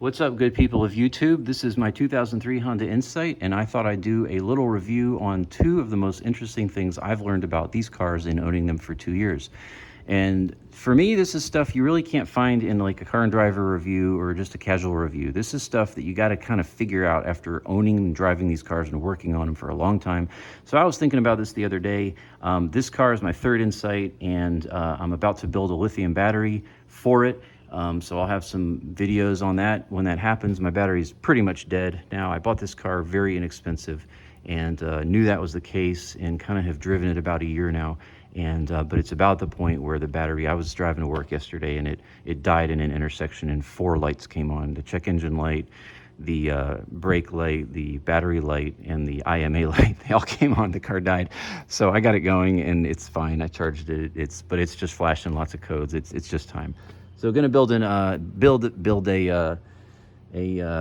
What's up, good people of YouTube? This is my 2003 Honda Insight, and I thought I'd do a little review on two of the most interesting things I've learned about these cars in owning them for 2 years. And for me, this is stuff you really can't find in like a car and driver review or just a casual review. This is stuff that you got to kind of figure out after owning and driving these cars and working on them for a long time. So I was thinking about this the other day. This car is my third Insight, and I'm about to build a lithium battery for it. So I'll have some videos on that when that happens. My battery's pretty much dead now. I bought this car very inexpensive and knew that was the case, and kind of have driven it about a year now. And but it's about the point where the battery, I was driving to work yesterday and it died in an intersection, and 4 lights came on: the check engine light, the brake light, the battery light, and the IMA light. They all came on. The car died. So I got it going and it's fine. I charged it. But it's just flashing lots of codes. It's just time. So going to build a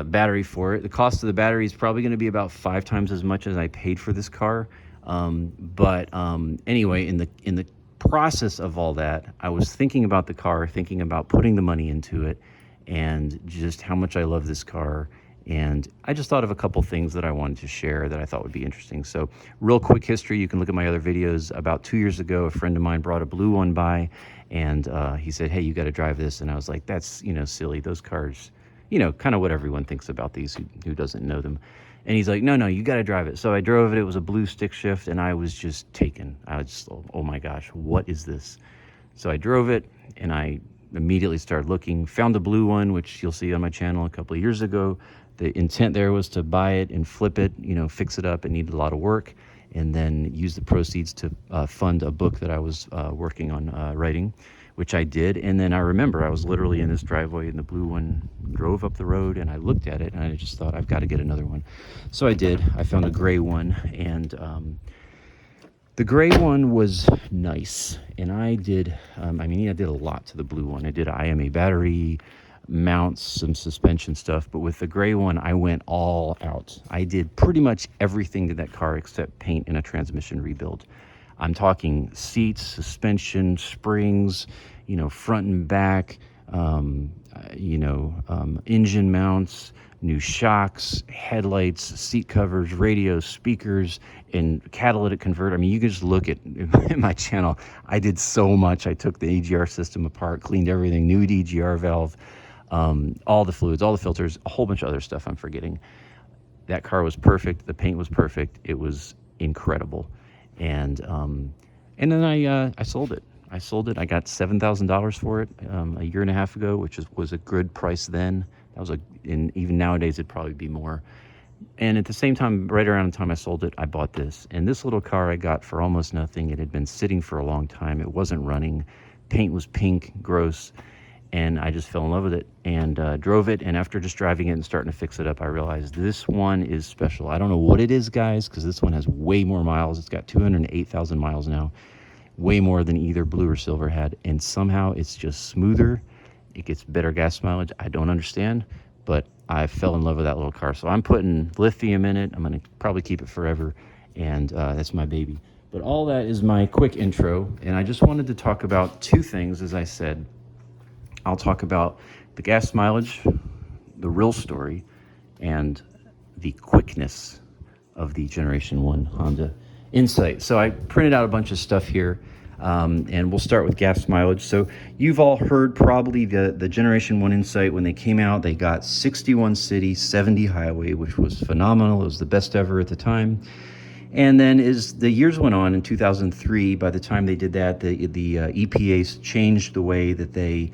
battery for it. The cost of the battery is probably going to be about 5 times as much as I paid for this car. Anyway, in the process of all that, I was thinking about the car, thinking about putting the money into it, and just how much I love this car. And I just thought of a couple things that I wanted to share that I thought would be interesting. So real quick history, you can look at my other videos. About 2 years ago, a friend of mine brought a blue one by, and he said, "Hey, you got to drive this." And I was like, "That's, silly. Those cars, kind of what everyone thinks about these who doesn't know them." And he's like, no, you got to drive it. So I drove it. It was a blue stick shift, and I was just taken. I was just, oh my gosh, what is this? So I drove it, and I immediately started looking, found the blue one, which you'll see on my channel a couple of years ago. The intent there was to buy it and flip it, fix it up. It needed a lot of work, and then use the proceeds to fund a book that I was working on writing, which I did. And then I remember I was literally in this driveway, and the blue one drove up the road, and I looked at it and I just thought, I've got to get another one. So I did. I found a gray one, and the gray one was nice. And I did, I did a lot to the blue one. I did an IMA battery, mounts, some suspension stuff, but with the gray one, I went all out. I did pretty much everything to that car except paint and a transmission rebuild. I'm talking seats, suspension, springs, front and back, engine mounts, new shocks, headlights, seat covers, radios, speakers, and catalytic converter. You can just look at my channel. I did so much. I took the EGR system apart, cleaned everything, new EGR valve, all the fluids, all the filters, a whole bunch of other stuff I'm forgetting. That car was perfect. The paint was perfect. It was incredible. And then I sold it. I got $7,000 for it a year and a half ago, which was a good price then. That was and even nowadays it'd probably be more. And at the same time, right around the time I sold it, I bought this. And this little car I got for almost nothing. It had been sitting for a long time. It wasn't running. Paint was pink, gross. And I just fell in love with it and drove it. And after just driving it and starting to fix it up, I realized this one is special. I don't know what it is, guys, because this one has way more miles. It's got 208,000 miles now, way more than either blue or silver had. And somehow it's just smoother. It gets better gas mileage. I don't understand, but I fell in love with that little car. So I'm putting lithium in it. I'm going to probably keep it forever. And that's my baby. But all that is my quick intro. And I just wanted to talk about 2 things, as I said. I'll talk about the gas mileage, the real story, and the quickness of the Generation 1 Honda Insight. So I printed out a bunch of stuff here, and we'll start with gas mileage. So you've all heard probably the Generation 1 Insight, when they came out, they got 61 city, 70 highway, which was phenomenal. It was the best ever at the time. And then as the years went on, in 2003, by the time they did that, the EPA changed the way that they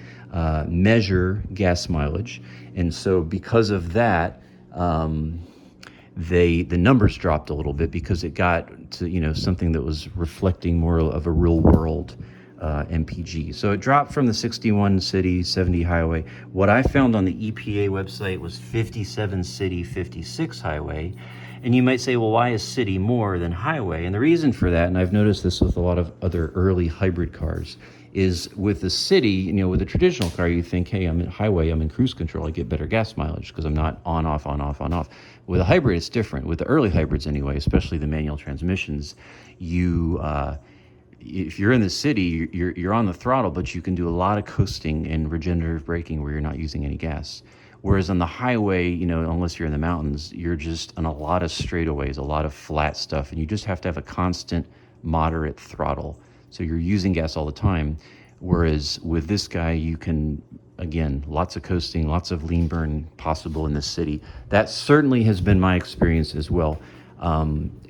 measure gas mileage. And so because of that, the numbers dropped a little bit, because it got to something that was reflecting more of a real world MPG. So it dropped from the 61 city, 70 highway. What I found on the EPA website was 57 city, 56 highway. And you might say, well, why is city more than highway? And the reason for that, and I've noticed this with a lot of other early hybrid cars, is with the city, with a traditional car, you think, hey, I'm in highway, I'm in cruise control, I get better gas mileage because I'm not on, off, on, off, on, off. With a hybrid, it's different. With the early hybrids anyway, especially the manual transmissions, if you're in the city, you're on the throttle, but you can do a lot of coasting and regenerative braking where you're not using any gas. Whereas on the highway, you know, unless you're in the mountains, you're just on a lot of straightaways, a lot of flat stuff, and you just have to have a constant moderate throttle. So you're using gas all the time. Whereas with this guy, you can, again, lots of coasting, lots of lean burn possible in this city. That certainly has been my experience as well,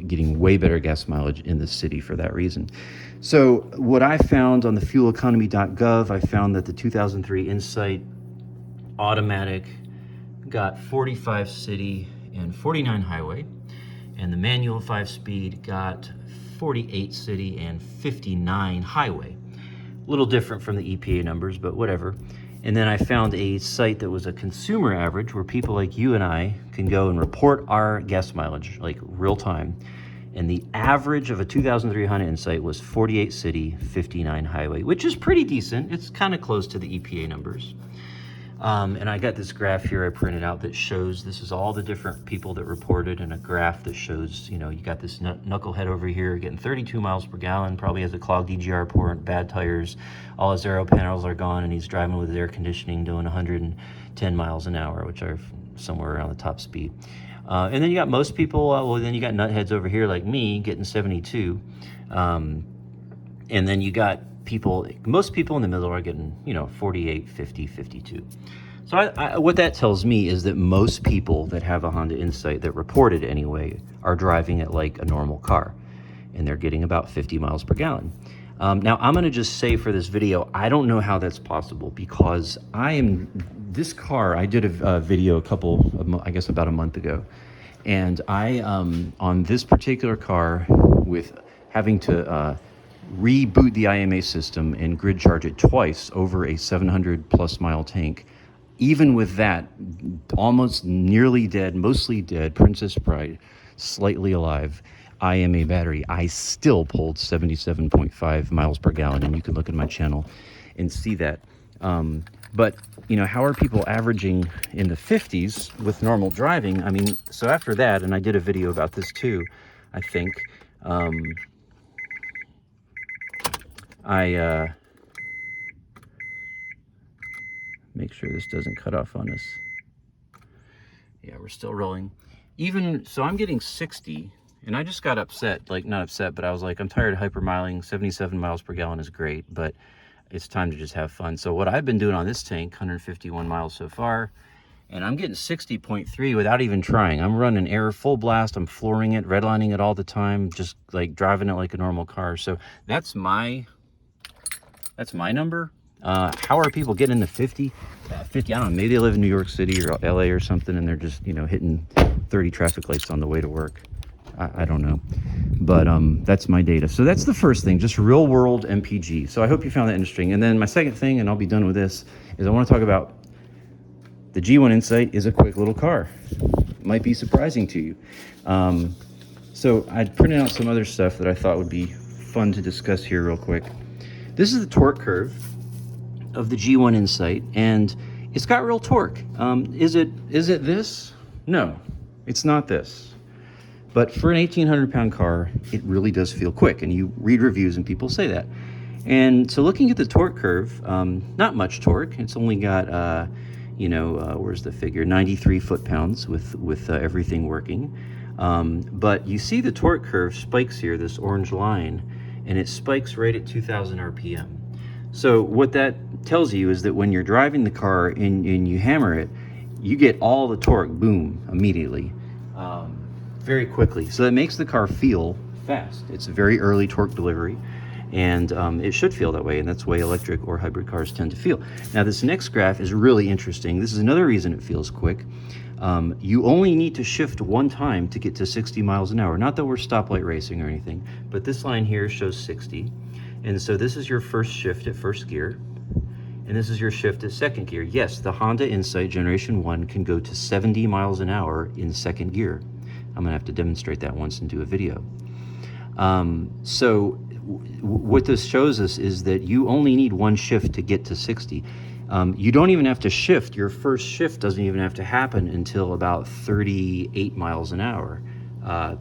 getting way better gas mileage in the city for that reason. So what I found on the fueleconomy.gov, I found that the 2003 Insight automatic got 45 city and 49 highway, and the manual 5-speed got 48 city and 59 highway. A little different from the EPA numbers, but whatever. And then I found a site that was a consumer average where people like you and I can go and report our gas mileage, like real time. And the average of a 2003 Honda Insight was 48 city, 59 highway, which is pretty decent. It's kind of close to the EPA numbers. And I got this graph here I printed out that shows, this is all the different people that reported, and a graph that shows, you know, you got this knucklehead over here getting 32 miles per gallon, probably has a clogged EGR port, bad tires, all his aero panels are gone, and he's driving with his air conditioning doing 110 miles an hour, which are somewhere around the top speed. And then you got most people, well, then you got nutheads over here like me getting 72. And then you got most people in the middle are getting, you know, 48, 50, 52. So what that tells me is that most people that have a Honda Insight, that report it anyway, are driving it like a normal car, and they're getting about 50 miles per gallon. Now, I'm going to just say for this video, I don't know how that's possible, because this car, I did a video about a month ago, and I, on this particular car, with having to reboot the IMA system and grid charge it twice over a 700 plus mile tank. Even with that, almost nearly dead, mostly dead, Princess Bride, slightly alive, IMA battery, I still pulled 77.5 miles per gallon, and you can look at my channel and see that. But, you know, how are people averaging in the 50s with normal driving? I mean, so after that, and I did a video about this too, I think, make sure this doesn't cut off on us. Yeah, we're still rolling. Even so, I'm getting 60, and I just got upset, like not upset, but I was like, I'm tired of hypermiling. 77 miles per gallon is great, but it's time to just have fun. So what I've been doing on this tank, 151 miles so far, and I'm getting 60.3 without even trying. I'm running air full blast. I'm flooring it, redlining it all the time, just like driving it like a normal car. So that's my number. How are people getting to 50? 50, I don't know, maybe they live in New York City or LA or something, and they're just, you know, hitting 30 traffic lights on the way to work. I don't know, but that's my data. So that's the first thing, just real world MPG. So I hope you found that interesting. And then my second thing, and I'll be done with this, is I want to talk about the G1 Insight is a quick little car. Might be surprising to you. So I printed out some other stuff that I thought would be fun to discuss here real quick. This is the torque curve of the G1 Insight, and it's got real torque. Is it this? No, it's not this. But for an 1,800 pound car, it really does feel quick, and you read reviews and people say that. And so looking at the torque curve, not much torque. It's only got, where's the figure? 93 foot-pounds with everything working. But you see the torque curve spikes here, this orange line, and it spikes right at 2,000 RPM. So what that tells you is that when you're driving the car and you hammer it, you get all the torque, boom, immediately, very quickly. So that makes the car feel fast. It's a very early torque delivery, and it should feel that way, and that's the way electric or hybrid cars tend to feel. Now this next graph is really interesting. This is another reason it feels quick. You only need to shift one time to get to 60 miles an hour. Not that we're stoplight racing or anything, but this line here shows 60. And so this is your first shift at first gear, and this is your shift at second gear. Yes, the Honda Insight Generation 1 can go to 70 miles an hour in second gear. I'm gonna have to demonstrate that once and do a video. So what this shows us is that you only need one shift to get to 60. You don't even have to shift. Your first shift doesn't even have to happen until about 38 miles an hour,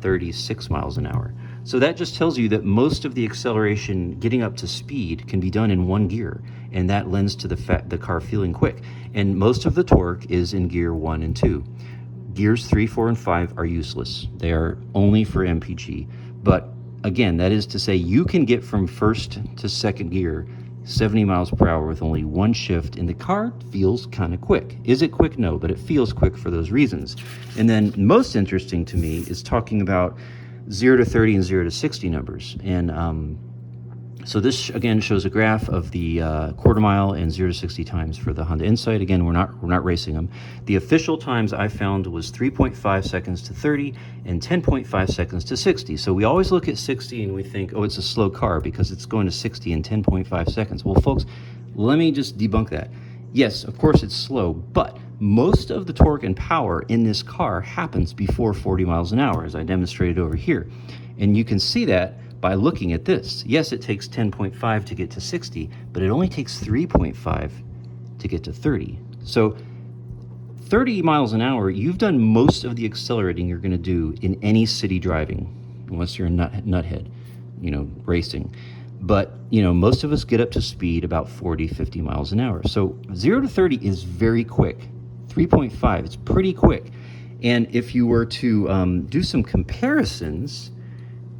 36 miles an hour. So that just tells you that most of the acceleration getting up to speed can be done in one gear, and that lends to the car feeling quick. And most of the torque is in gear 1 and 2. Gears 3, 4, and 5 are useless. They are only for MPG. But again, that is to say you can get from first to second gear 70 miles per hour with only one shift, and the car feels kind of quick. Is it quick? No, but it feels quick for those reasons. And then most interesting to me is talking about 0 to 30 and 0 to 60 numbers. And so this again shows a graph of the quarter mile and 0 to 60 times for the Honda Insight. Again, we're not racing them. The official times I found was 3.5 seconds to 30 and 10.5 seconds to 60. So we always look at 60 and we think, oh, it's a slow car because it's going to 60 in 10.5 seconds. Well, folks, let me just debunk that. Yes, of course it's slow, but most of the torque and power in this car happens before 40 miles an hour, as I demonstrated over here. And you can see that by looking at this. Yes, it takes 10.5 to get to 60, but it only takes 3.5 to get to 30. So 30 miles an hour, you've done most of the accelerating you're going to do in any city driving, unless you're a nuthead, racing. But, most of us get up to speed about 40, 50 miles an hour. So 0 to 30 is very quick. 3.5, it's pretty quick. And if you were to do some comparisons,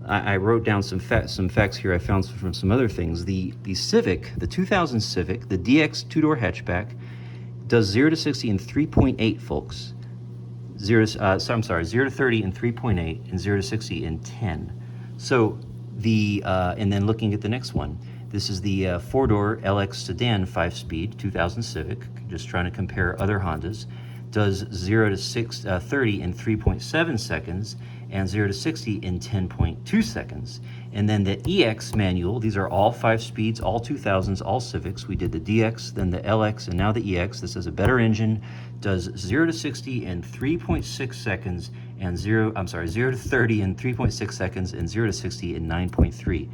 I wrote down some facts here I found from some other things. The Civic, the 2000 Civic, the DX two-door hatchback, does 0 to 60 in 3.8, folks. 0 to 30 in 3.8 and 0 to 60 in 10. So and then looking at the next one, this is the four-door LX Sedan 5-speed 2000 Civic, just trying to compare other Hondas, does 0 to 30 in 3.7 seconds and 0 to 60 in 10.2 seconds. And then the EX manual, these are all 5 speeds, all 2000s, all Civics. We did the DX, then the LX, and now the EX. This is a better engine, does 0 to 60 in 3.6 seconds and 0 to 30 in 3.6 seconds and 0 to 60 in 9.3.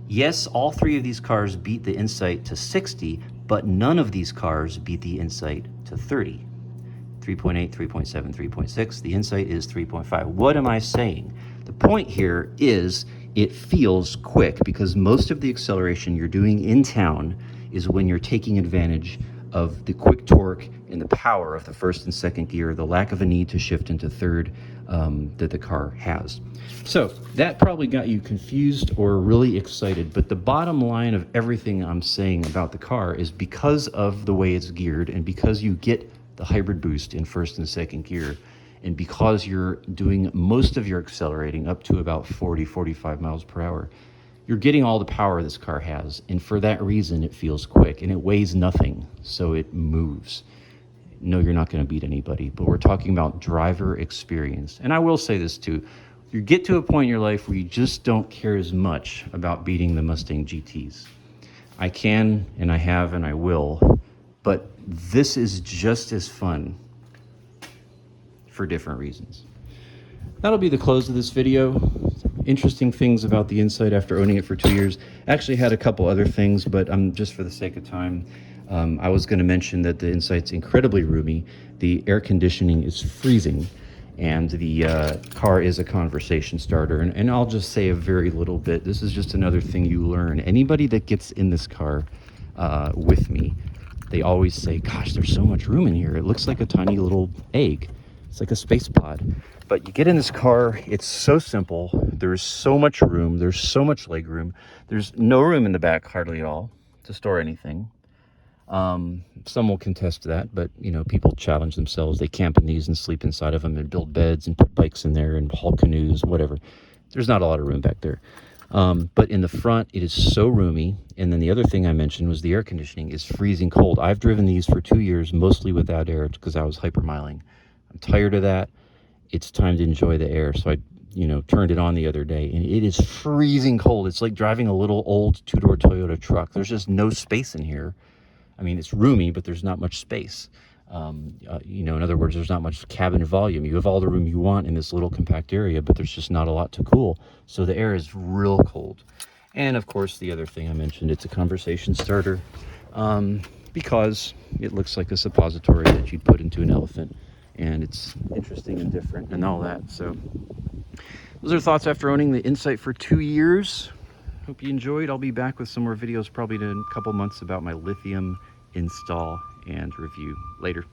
Yes, all 3 of these cars beat the Insight to 60, but none of these cars beat the Insight to 30. 3.8, 3.7, 3.6. The Insight is 3.5. What am I saying? The point here is it feels quick because most of the acceleration you're doing in town is when you're taking advantage of the quick torque and the power of the first and second gear, the lack of a need to shift into third that the car has. So that probably got you confused or really excited, but the bottom line of everything I'm saying about the car is because of the way it's geared and because you get the hybrid boost in first and second gear, and because you're doing most of your accelerating up to about 40, 45 miles per hour, you're getting all the power this car has, and for that reason it feels quick, and it weighs nothing, so it moves. No, you're not going to beat anybody, but we're talking about driver experience. And I will say this too, you get to a point in your life where you just don't care as much about beating the Mustang GTs. I can, and I have, and I will, but this is just as fun for different reasons. That'll be the close of this video. Interesting things about the Insight after owning it for 2 years. Actually had a couple other things, but just for the sake of time, I was going to mention that the Insight's incredibly roomy. The air conditioning is freezing, and the car is a conversation starter. And I'll just say a very little bit. This is just another thing you learn. Anybody that gets in this car with me, they always say, gosh, there's so much room in here. It looks like a tiny little egg. It's like a space pod. But you get in this car, it's so simple. There's so much room. There's so much leg room. There's no room in the back, hardly at all, to store anything. Some will contest that, but people challenge themselves. They camp in these and sleep inside of them and build beds and put bikes in there and haul canoes, whatever. There's not a lot of room back there. But in the front, it is so roomy. And then the other thing I mentioned was the air conditioning is freezing cold. I've driven these for 2 years, mostly without air because I was hypermiling. I'm tired of that. It's time to enjoy the air. So I, turned it on the other day, and it is freezing cold. It's like driving a little old two-door Toyota truck. There's just no space in here. I mean, it's roomy, but there's not much space. In other words, there's not much cabin volume. You have all the room you want in this little compact area, but there's just not a lot to cool. So the air is real cold. And of course, the other thing I mentioned, it's a conversation starter because it looks like a suppository that you'd put into an elephant. And it's interesting and different and all that. So Those are thoughts after owning the Insight for 2 years. Hope you enjoyed. I'll be back with some more videos probably in a couple months about my lithium install and review. Later.